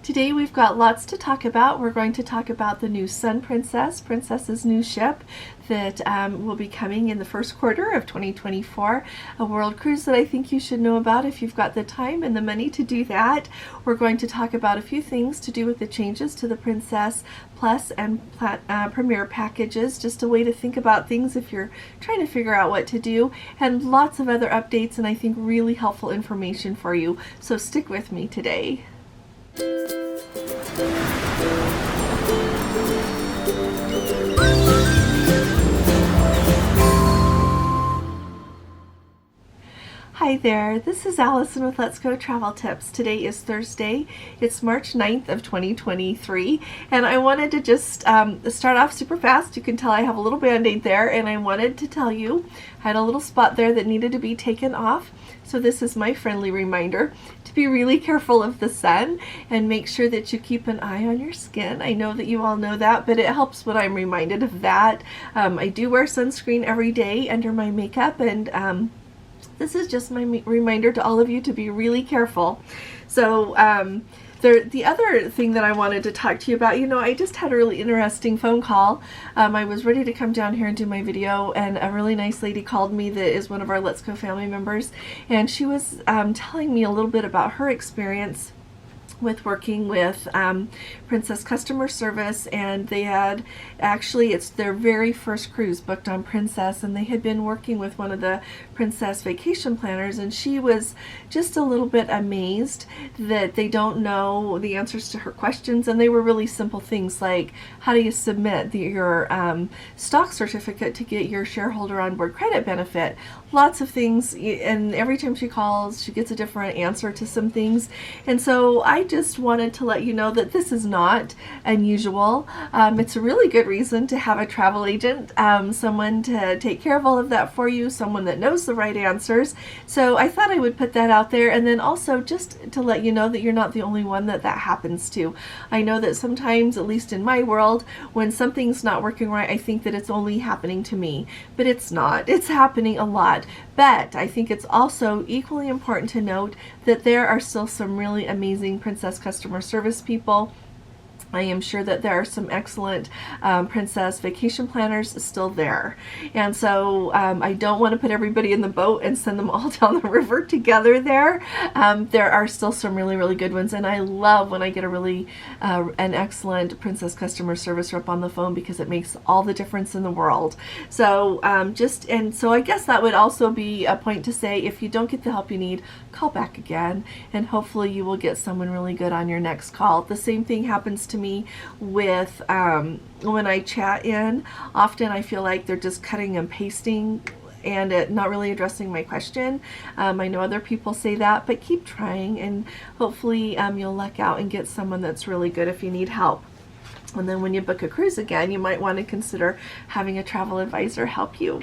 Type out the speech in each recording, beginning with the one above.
Today we've got lots to talk about. We're going to talk about the new Sun Princess, Princess's new ship that will be coming in the first quarter of 2024. A world cruise that I think you should know about if you've got the time and the money to do that. We're going to talk about a few things to do with the changes to the Princess Plus and Premier packages, just a way to think about things if you're trying to figure out what to do, and lots of other updates and I think really helpful information for you. So stick with me today. Hi there, this is Allison with Let's Go Travel Tips. Today is Thursday. It's March 9th of 2023, and I wanted to just start off super fast. You can tell I have a little band-aid there, and I wanted to tell you I had a little spot there that needed to be taken off. So this is my friendly reminder to be really careful of the sun and make sure that you keep an eye on your skin. I know that you all know that, but it helps when I'm reminded of that. I do wear sunscreen every day under my makeup, and this is just my reminder to all of you to be really careful. So the other thing that I wanted to talk to you about, I just had a really interesting phone call. I was ready to come down here and do my video, and a really nice lady called me that is one of our Let's Go family members, and she was telling me a little bit about her experience with working with Princess customer service, and they had it's their very first cruise booked on Princess, and they had been working with one of the Princess vacation planners, and she was just a little bit amazed that they don't know the answers to her questions, and they were really simple things like how do you submit your stock certificate to get your shareholder onboard credit benefit. Lots of things, and every time she calls she gets a different answer to some things, and so I just wanted to let you know that this is not unusual. It's a really good reason to have a travel agent, someone to take care of all of that for you, someone that knows the right answers. So I thought I would put that out there, and then also just to let you know that you're not the only one that happens to. I know that sometimes, at least in my world, when something's not working right, I think that it's only happening to me, but it's not. It's happening a lot. But I think it's also equally important to note that there are still some really amazing Princess customer service people. I am sure that there are some excellent Princess vacation planners still there. And so I don't want to put everybody in the boat and send them all down the river together there. There are still some really, really good ones. And I love when I get an excellent Princess customer service rep on the phone, because it makes all the difference in the world. So so I guess that would also be a point to say, if you don't get the help you need, call back again, and hopefully you will get someone really good on your next call. The same thing happens to me with when I chat in. Often I feel like they're just cutting and pasting and not really addressing my question. I know other people say that, but keep trying, and hopefully you'll luck out and get someone that's really good if you need help. And then when you book a cruise again, you might want to consider having a travel advisor help you.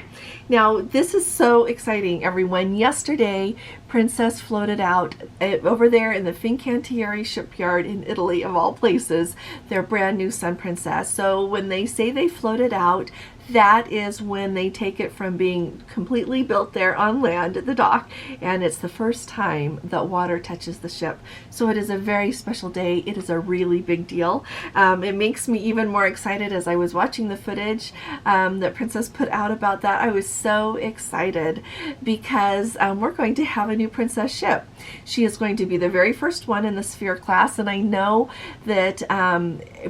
Now, this is so exciting, everyone. Yesterday, Princess floated out over there in the Fincantieri shipyard in Italy, of all places, their brand new Sun Princess. So when they say they floated out, that is when they take it from being completely built there on land at the dock, and it's the first time that water touches the ship. So it is a very special day. It is a really big deal. It makes me even more excited. As I was watching the footage that Princess put out about that, I was so excited, because we're going to have a new Princess ship. She is going to be the very first one in the Sphere class, and I know that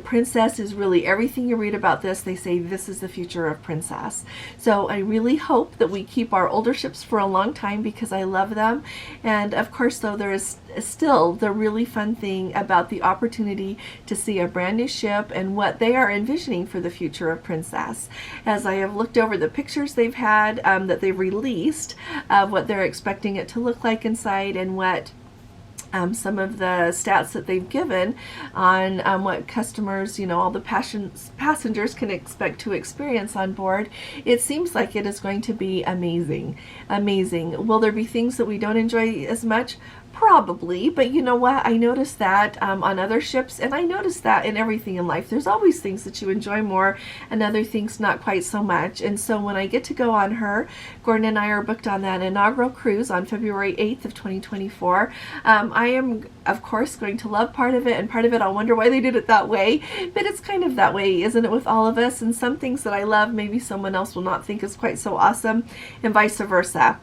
Princess is really everything you read about this. They say this is the future of Princess. So I really hope that we keep our older ships for a long time, because I love them. And of course, though, there is still the really fun thing about the opportunity to see a brand new ship and what they are envisioning for the future of Princess. As I have looked over the pictures they've had that they've released of what they're expecting it to look like inside, and what some of the stats that they've given on what customers, all the passengers can expect to experience on board, it seems like it is going to be amazing. Amazing. Will there be things that we don't enjoy as much? Probably, but you know what? I noticed that on other ships, and I noticed that in everything in life. There's always things that you enjoy more and other things not quite so much. And so when I get to go on her, Gordon and I are booked on that inaugural cruise on February 8th of 2024. I am, of course, going to love part of it, and part of it I'll wonder why they did it that way. But it's kind of that way, isn't it, with all of us? And some things that I love, maybe someone else will not think is quite so awesome, and vice versa.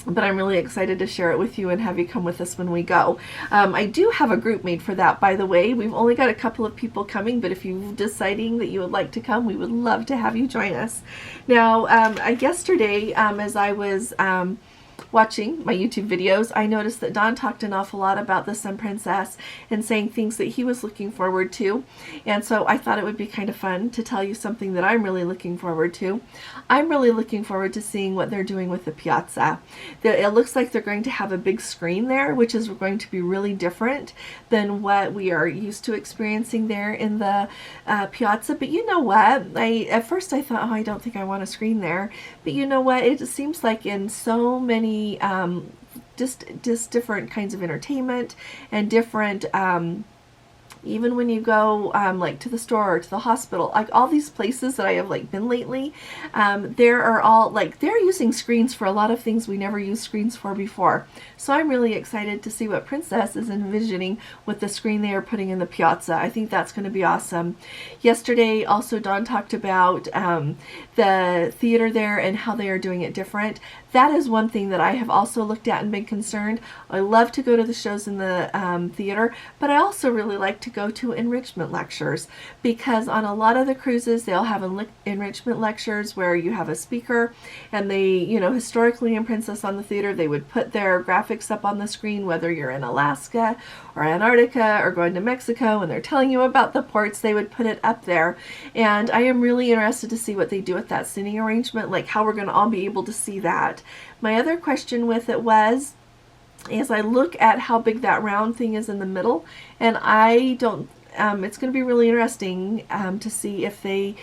But I'm really excited to share it with you and have you come with us when we go. I do have a group made for that, by the way. We've only got a couple of people coming, but if you're deciding that you would like to come, we would love to have you join us. Now, yesterday, as I was watching my YouTube videos, I noticed that Don talked an awful lot about the Sun Princess and saying things that he was looking forward to. And so I thought it would be kind of fun to tell you something that I'm really looking forward to. I'm really looking forward to seeing what they're doing with the piazza. It looks like they're going to have a big screen there, which is going to be really different than what we are used to experiencing there in the piazza. But you know what? At first I thought, oh, I don't think I want a screen there. But you know what? It seems like in so many just different kinds of entertainment and different even when you go like to the store or to the hospital, like all these places that I have like been lately, there are all like they're using screens for a lot of things we never used screens for before. So I'm really excited to see what Princess is envisioning with the screen they are putting in the piazza. I think that's going to be awesome. Yesterday also Dawn talked about the theater there and how they are doing it different. That is one thing that I have also looked at and been concerned. I love to go to the shows in the theater, but I also really like to go to enrichment lectures, because on a lot of the cruises they'll have enrichment lectures where you have a speaker, and they, you know, historically in Princess on the Theater they would put their graphics up on the screen, whether you're in Alaska or Antarctica or going to Mexico and they're telling you about the ports, they would put it up there. And I am really interested to see what they do with that seating arrangement, like how we're going to all be able to see that. My other question with it was, as I look at how big that round thing is in the middle, and I don't, it's going to be really interesting to see if they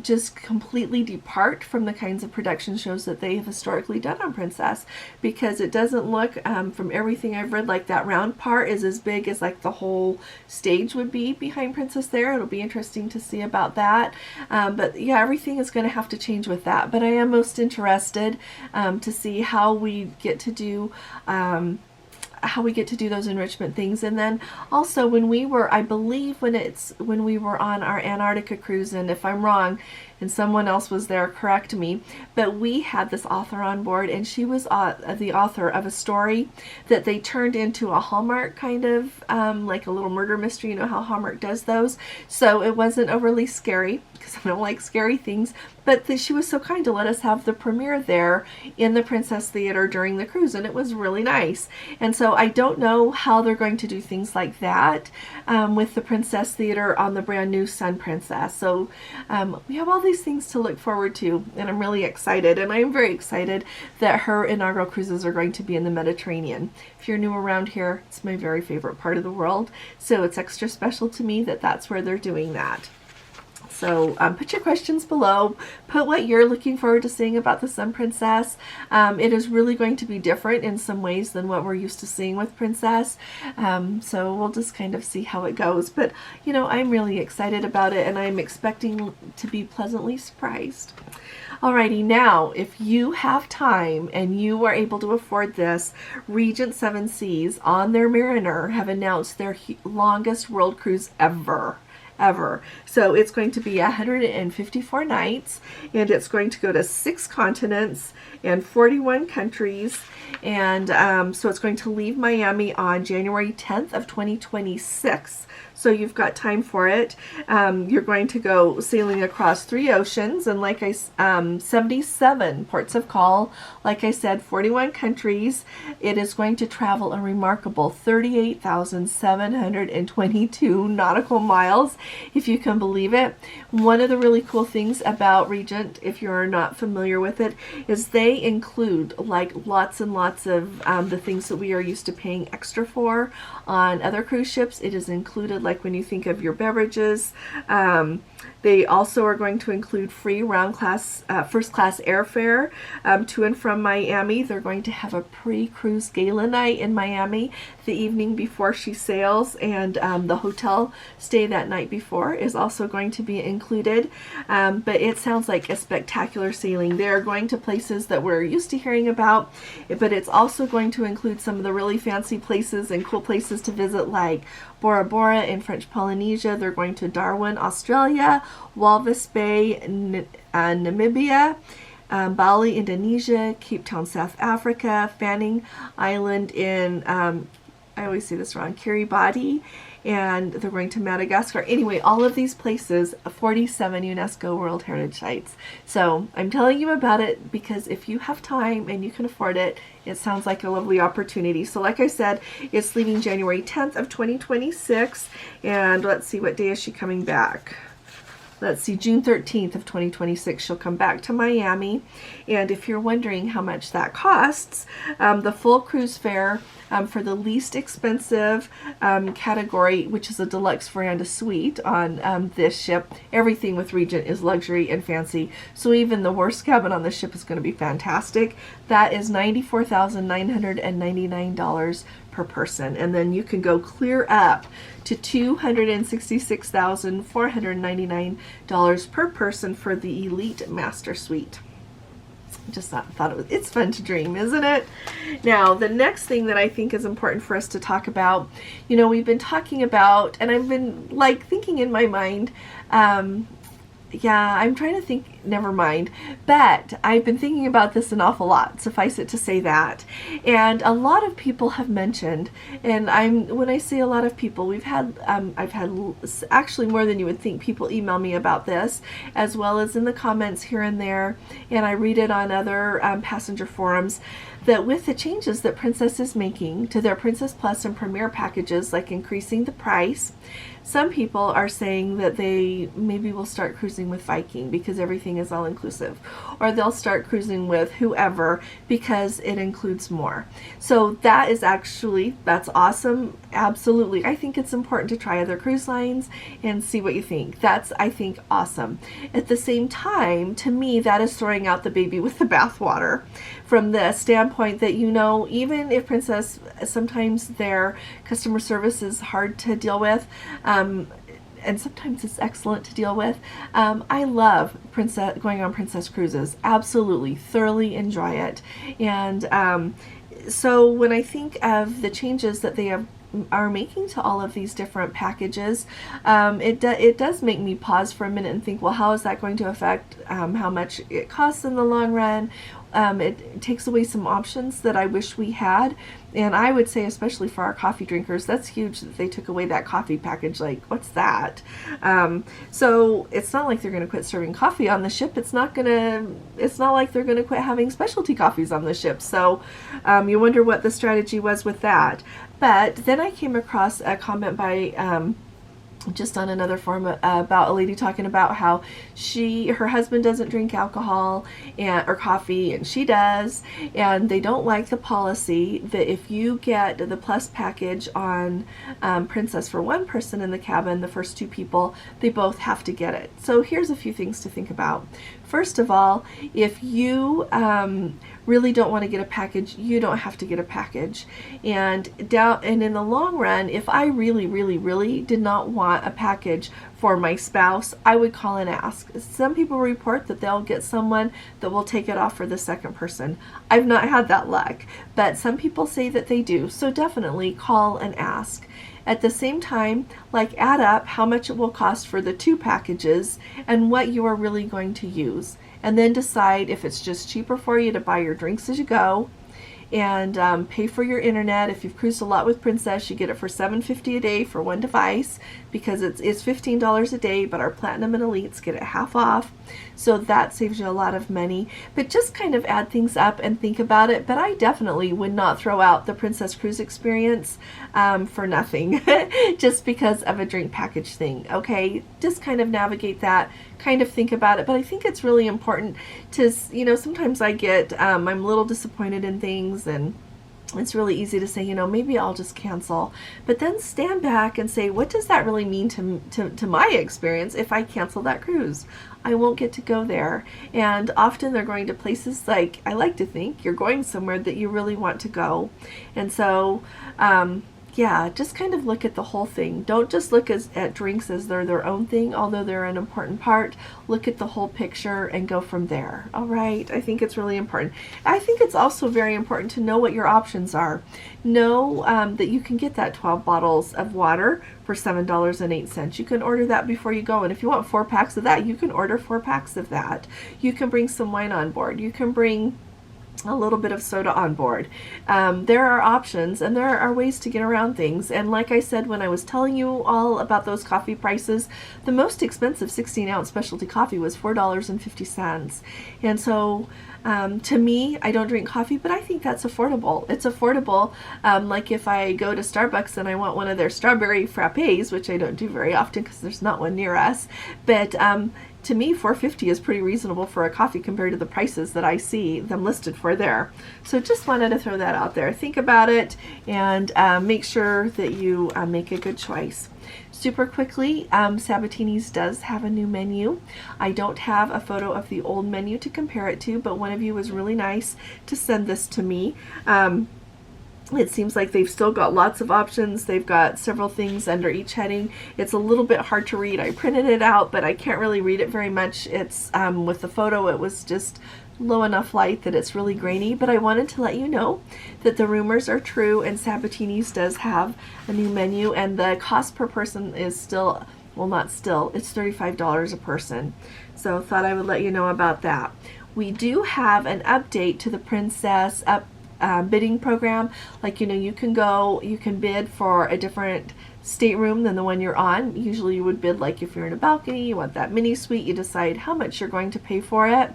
just completely depart from the kinds of production shows that they have historically done on Princess, because it doesn't look, from everything I've read, like that round part is as big as like the whole stage would be behind Princess there. It'll be interesting to see about that. But yeah, everything is going to have to change with that. But I am most interested to see how we get to do those enrichment things. And then also when we were, I believe when we were on our Antarctica cruise, and if I'm wrong and someone else was there, correct me, but we had this author on board, and she was the author of a story that they turned into a Hallmark kind of like a little murder mystery. You know how Hallmark does those, so it wasn't overly scary because I don't like scary things, but she was so kind to let us have the premiere there in the Princess Theater during the cruise, and it was really nice. And so I don't know how they're going to do things like that with the Princess Theater on the brand new Sun Princess. So we have all these things to look forward to, and I'm really excited. And I'm very excited that her inaugural cruises are going to be in the Mediterranean. If you're new around here, it's my very favorite part of the world, so it's extra special to me that that's where they're doing that. So put your questions below. Put what you're looking forward to seeing about the Sun Princess. It is really going to be different in some ways than what we're used to seeing with Princess. So we'll just kind of see how it goes. But, you know, I'm really excited about it, and I'm expecting to be pleasantly surprised. Alrighty, now, if you have time and you are able to afford this, Regent 7 Seas on their Mariner have announced their longest world cruise ever. So it's going to be 154 nights, and it's going to go to 6 continents and 41 countries. And so it's going to leave Miami on January 10th of 2026. So you've got time for it. You're going to go sailing across 3 oceans, and like 77 ports of call. Like I said, 41 countries. It is going to travel a remarkable 38,722 nautical miles, if you can believe it. One of the really cool things about Regent, if you're not familiar with it, is they include like lots and lots of the things that we are used to paying extra for on other cruise ships. It is included, like when you think of your beverages, They also are going to include free first class airfare to and from Miami. They're going to have a pre-cruise gala night in Miami the evening before she sails, and the hotel stay that night before is also going to be included. But it sounds like a spectacular sailing. They're going to places that we're used to hearing about, but it's also going to include some of the really fancy places and cool places to visit, like Bora Bora in French Polynesia. They're going to Darwin, Australia, Walvis Bay, Namibia, Bali, Indonesia, Cape Town, South Africa, Fanning Island in, I always say this wrong, Kiribati, and they're going to Madagascar. Anyway, all of these places, 47 UNESCO World Heritage Sites. So I'm telling you about it because if you have time and you can afford it, it sounds like a lovely opportunity. So like I said, it's leaving January 10th of 2026, and let's see, what day is she coming back? Let's see, June 13th of 2026, she'll come back to Miami. And if you're wondering how much that costs, the full cruise fare for the least expensive category, which is a deluxe veranda suite on this ship, everything with Regent is luxury and fancy. So even the worst cabin on the ship is going to be fantastic. That is $94,999 per person. And then you can go clear up to $266,499 per person for the Elite Master Suite. Just thought it's fun to dream, isn't it? Now, the next thing that I think is important for us to talk about, you know, we've been talking about, and I've been like thinking in my mind, yeah, I'm trying to think, never mind, but I've been thinking about this an awful lot, suffice it to say that. And a lot of people have mentioned, and when I say a lot of people, I've had actually more than you would think people email me about this, as well as in the comments here and there, and I read it on other passenger forums, that with the changes that Princess is making to their Princess Plus and Premier packages, like increasing the price, some people are saying that they maybe will start cruising with Viking because everything is all inclusive, or they'll start cruising with whoever because it includes more. So that's awesome. Absolutely. I think it's important to try other cruise lines and see what you think. That's, I think, awesome. At the same time, to me, that is throwing out the baby with the bathwater, from the standpoint that, you know, even if Princess, sometimes their customer service is hard to deal with, and sometimes it's excellent to deal with. I love going on Princess cruises. Absolutely, thoroughly enjoy it. And so when I think of the changes that they are making to all of these different packages, it does make me pause for a minute and think, well, how is that going to affect how much it costs in the long run? It takes away some options that I wish we had, and I would say, especially for our coffee drinkers, that's huge that they took away that coffee package. Like, what's that? So it's not like they're going to quit serving coffee on the ship. It's not like they're going to quit having specialty coffees on the ship. So you wonder what the strategy was with that. But then I came across a comment by just on another forum about a lady talking about how her husband doesn't drink alcohol or coffee, and she does, and they don't like the policy that if you get the plus package on Princess for one person in the cabin, the first two people, they both have to get it. So here's a few things to think about. First of all, if you really don't want to get a package, you don't have to get a package. And in the long run, if I really, really, really did not want a package for my spouse, I would call and ask. Some people report that they'll get someone that will take it off for the second person. I've not had that luck, but some people say that they do. So definitely call and ask. At the same time, add up how much it will cost for the two packages and what you are really going to use. And then decide if it's just cheaper for you to buy your drinks as you go and pay for your internet. If you've cruised a lot with Princess, you get it for $7.50 a day for one device, because it's $15 a day, but our Platinum and Elites get it half off. So that saves you a lot of money. But just kind of add things up and think about it. But I definitely would not throw out the Princess Cruise experience for nothing just because of a drink package thing. Okay, just kind of navigate that, kind of think about it. But I think it's really important to, sometimes I get, I'm a little disappointed in things, and it's really easy to say, maybe I'll just cancel. But then stand back and say, what does that really mean to my experience if I cancel that cruise? I won't get to go there. And often they're going to places, like, I like to think you're going somewhere that you really want to go. And so, yeah, just kind of look at the whole thing. Don't just look at drinks as they're their own thing, although they're an important part. Look at the whole picture and go from there. All right, I think it's really important. I think it's also very important to know what your options are. Know that you can get that 12 bottles of water for $7.08. You can order that before you go, and if you want 4 packs of that, you can order 4 packs of that. You can bring some wine on board. You can bring a little bit of soda on board. There are options, and there are ways to get around things. And like I said, when I was telling you all about those coffee prices, the most expensive 16-ounce specialty coffee was $4.50. And so to me, I don't drink coffee, but I think that's affordable. It's affordable. Like if I go to Starbucks and I want one of their strawberry frappes, which I don't do very often because there's not one near us, but to me, $4.50 is pretty reasonable for a coffee compared to the prices that I see them listed for there. So just wanted to throw that out there. Think about it and make sure that you make a good choice. Super quickly, Sabatini's does have a new menu. I don't have a photo of the old menu to compare it to, but one of you was really nice to send this to me. It seems like they've still got lots of options. They've got several things under each heading. It's a little bit hard to read. I printed it out, but I can't really read it very much. It's with the photo, it was just low enough light that it's really grainy, but I wanted to let you know that the rumors are true, and Sabatini's does have a new menu, and the cost per person is still, well, not still, it's $35 a person. So thought I would let you know about that. We do have an update to the Princess bidding program. Like, you can bid for a different stateroom than the one you're on. Usually you would bid, like if you're in a balcony, you want that mini suite, you decide how much you're going to pay for it.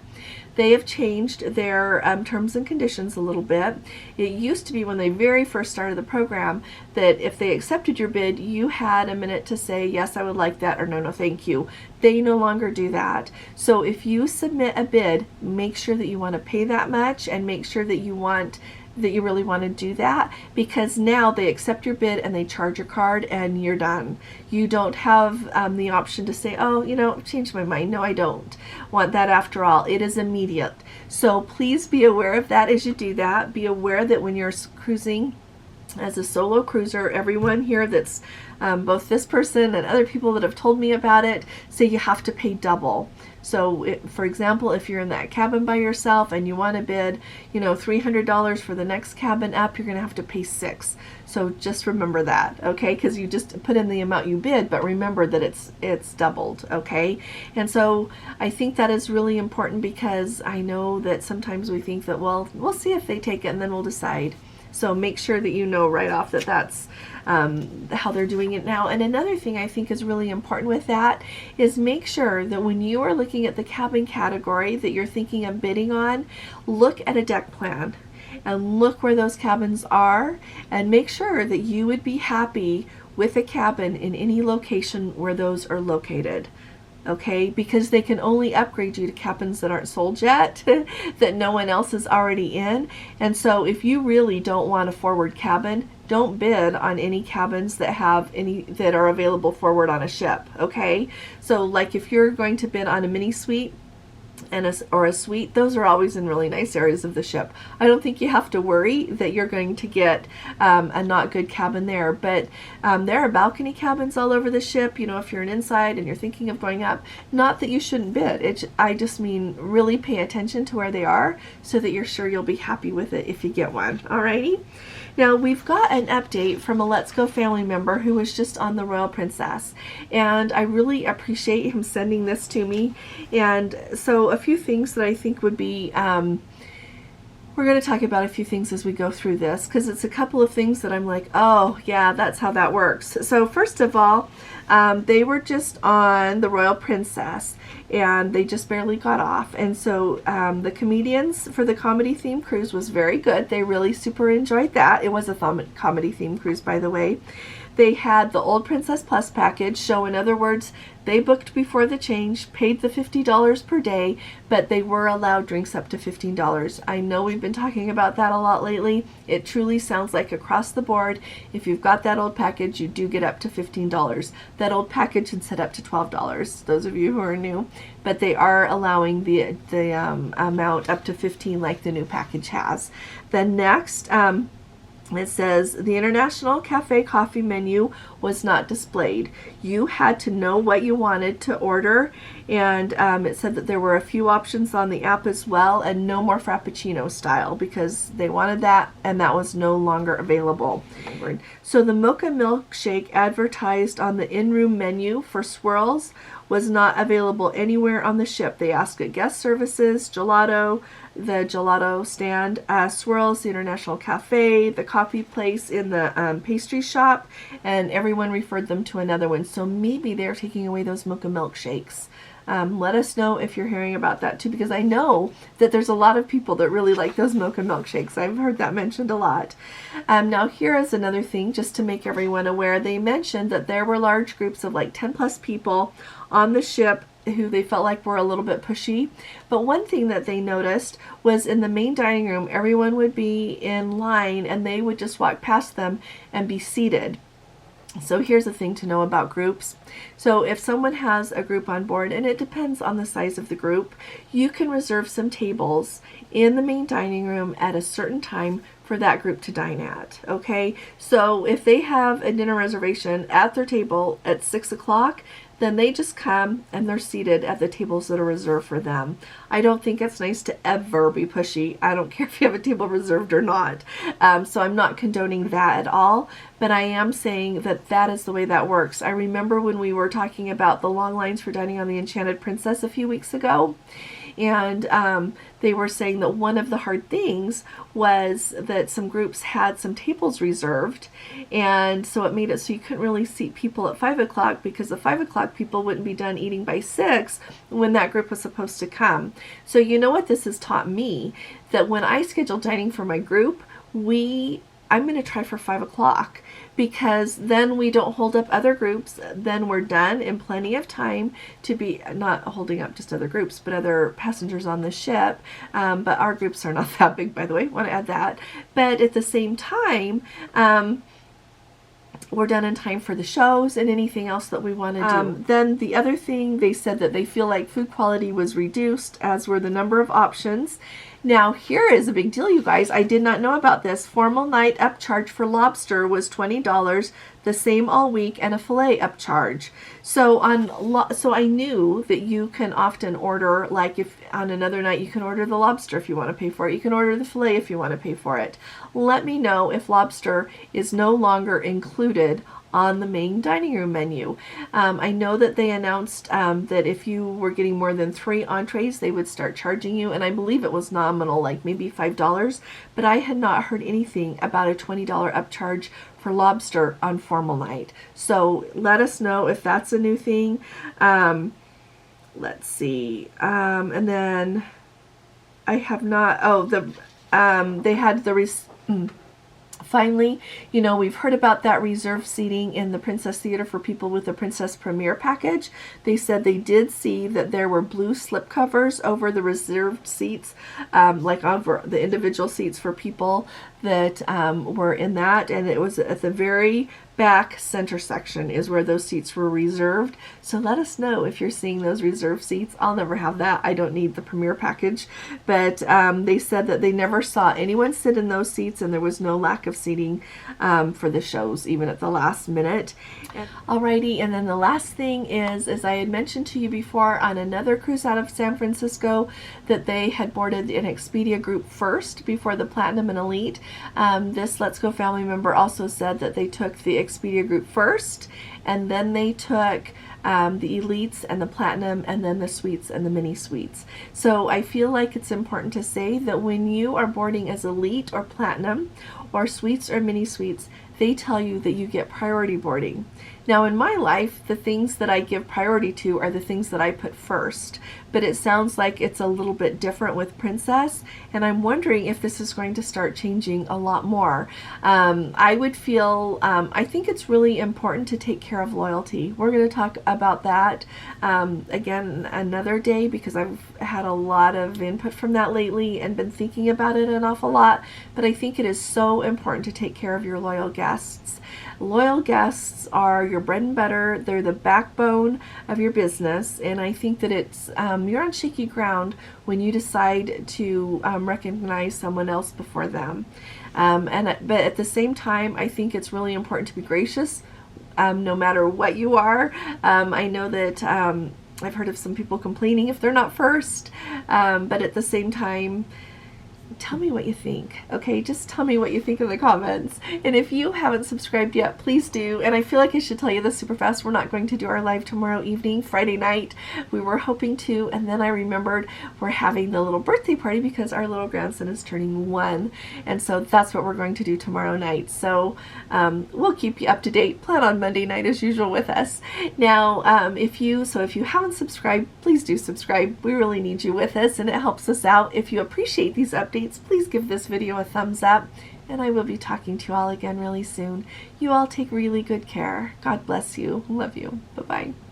They have changed their terms and conditions a little bit. It used to be, when they very first started the program, that if they accepted your bid, you had a minute to say, yes, I would like that, or no, no, thank you. They no longer do that. So if you submit a bid, make sure that you want to pay that much, and make sure that you really want to do that, because now they accept your bid and they charge your card and you're done. You don't have the option to say, oh, I've changed my mind. No, I don't want that after all. It is immediate. So please be aware of that as you do that. Be aware that when you're cruising as a solo cruiser, everyone here that's both this person and other people that have told me about it say you have to pay double. So for example, if you're in that cabin by yourself and you want to bid, $300 for the next cabin up, you're going to have to pay $6. So just remember that, okay? Because you just put in the amount you bid, but remember that it's doubled, okay? And so I think that is really important, because I know that sometimes we think that, well, we'll see if they take it and then we'll decide. So make sure that you know right off that that's how they're doing it now. And another thing I think is really important with that is make sure that when you are looking at the cabin category that you're thinking of bidding on, look at a deck plan and look where those cabins are, and make sure that you would be happy with a cabin in any location where those are located. Okay, because they can only upgrade you to cabins that aren't sold yet, that no one else is already in. And so if you really don't want a forward cabin, don't bid on any cabins that are available forward on a ship, okay? So like if you're going to bid on a mini suite or a suite, those are always in really nice areas of the ship. I don't think you have to worry that you're going to get a not good cabin there, but there are balcony cabins all over the ship. If you're an inside and you're thinking of going up, not that you shouldn't bid. I just mean really pay attention to where they are so that you're sure you'll be happy with it if you get one. Alrighty. Now we've got an update from a Let's Go family member who was just on the Royal Princess, and I really appreciate him sending this to me. And so a few things that I think would be, we're going to talk about a few things as we go through this, because it's a couple of things that I'm like, oh yeah, that's how that works. So first of all, they were just on the Royal Princess and they just barely got off, and so the comedians for the comedy theme cruise was very good. They really super enjoyed that. It was a comedy theme cruise, by the way. they had the old Princess Plus package, so in other words, they booked before the change, paid the $50 per day, but they were allowed drinks up to $15. I know we've been talking about that a lot lately. It truly sounds like across the board, if you've got that old package, you do get up to $15. That old package had set up to $12, those of you who are new, but they are allowing the amount up to $15 like the new package has. Then next, it says the International Cafe coffee menu was not displayed. You had to know what you wanted to order, and it said that there were a few options on the app as well, and no more Frappuccino style because they wanted that, and that was no longer available. So the mocha milkshake advertised on the in-room menu for swirls was not available anywhere on the ship. They asked at guest services, gelato, the gelato stand, swirls, the International Cafe, the coffee place in the pastry shop, and everyone referred them to another one. So maybe they're taking away those mocha milkshakes. Let us know if you're hearing about that too, because I know that there's a lot of people that really like those mocha milkshakes. I've heard that mentioned a lot. Now here is another thing, just to make everyone aware. They mentioned that there were large groups of like 10 plus people on the ship who they felt like were a little bit pushy. But one thing that they noticed was in the main dining room, everyone would be in line and they would just walk past them and be seated. So here's the thing to know about groups. So if someone has a group on board, and it depends on the size of the group, you can reserve some tables in the main dining room at a certain time for that group to dine at. Okay, so if they have a dinner reservation at their table at 6 o'clock, then they just come and they're seated at the tables that are reserved for them. I don't think it's nice to ever be pushy. I don't care if you have a table reserved or not. So I'm not condoning that at all, but I am saying that that is the way that works. I remember when we were talking about the long lines for dining on the Enchanted Princess a few weeks ago, and they were saying that one of the hard things was that some groups had some tables reserved, and so it made it so you couldn't really seat people at 5 o'clock because the 5 o'clock people wouldn't be done eating by 6 when that group was supposed to come. So you know what this has taught me? That when I schedule dining for my group, I'm going to try for 5 o'clock, because then we don't hold up other groups. Then we're done in plenty of time to be not holding up just other groups, but other passengers on the ship. But our groups are not that big, by the way. Want to add that. But at the same time, we're done in time for the shows and anything else that we want to do. Then the other thing, they said that they feel like food quality was reduced, as were the number of options. Now here is a big deal, you guys. I did not know about this. Formal night upcharge for lobster was $20, the same all week, and a fillet upcharge. So I knew that you can often order, like if on another night you can order the lobster if you want to pay for it. You can order the fillet if you want to pay for it. Let me know if lobster is no longer included on the main dining room menu. I know that they announced that if you were getting more than 3 entrees, they would start charging you, and I believe it was nominal, like maybe $5, but I had not heard anything about a $20 upcharge for lobster on formal night. So let us know if that's a new thing. Let's see. And then I have not, they had the finally, you know, we've heard about that reserved seating in the Princess Theater for people with the Princess Premier package. They said they did see that there were blue slip covers over the reserved seats, like over the individual seats for people that were in that, and it was at the very back center section is where those seats were reserved. So let us know if you're seeing those reserved seats. I'll never have that. I don't need the Premier package, but they said that they never saw anyone sit in those seats, and there was no lack of seating for the shows, even at the last minute. Alrighty, and then the last thing is, as I had mentioned to you before on another cruise out of San Francisco, that they had boarded an Expedia group first before the Platinum and Elite. This Let's Go family member also said that they took the Expedia group first, and then they took the Elites and the Platinum, and then the Suites and the Mini Suites. So I feel like it's important to say that when you are boarding as Elite or Platinum or Suites or Mini Suites, they tell you that you get priority boarding. Now in my life, the things that I give priority to are the things that I put first, but it sounds like it's a little bit different with Princess, and I'm wondering if this is going to start changing a lot more. I would feel, I think it's really important to take care of loyalty. We're going to talk about that again another day, because I've had a lot of input from that lately and been thinking about it an awful lot, but I think it is so important to take care of your loyal guests. Loyal guests are your bread and butter. They're the backbone of your business, and I think that it's you're on shaky ground when you decide to recognize someone else before them. But at the same time, I think it's really important to be gracious, no matter what you are. I know that I've heard of some people complaining if they're not first, but at the same time, tell me what you think, okay? Just tell me what you think in the comments. And if you haven't subscribed yet, please do. And I feel like I should tell you this super fast. We're not going to do our live tomorrow evening, Friday night. We were hoping to, and then I remembered we're having the little birthday party because our little grandson is turning 1. And so that's what we're going to do tomorrow night. So we'll keep you up to date. Plan on Monday night as usual with us. Now, if you haven't subscribed, please do subscribe. We really need you with us, and it helps us out. If you appreciate these updates, please give this video a thumbs up, and I will be talking to you all again really soon. You all take really good care. God bless you. Love you. Bye-bye.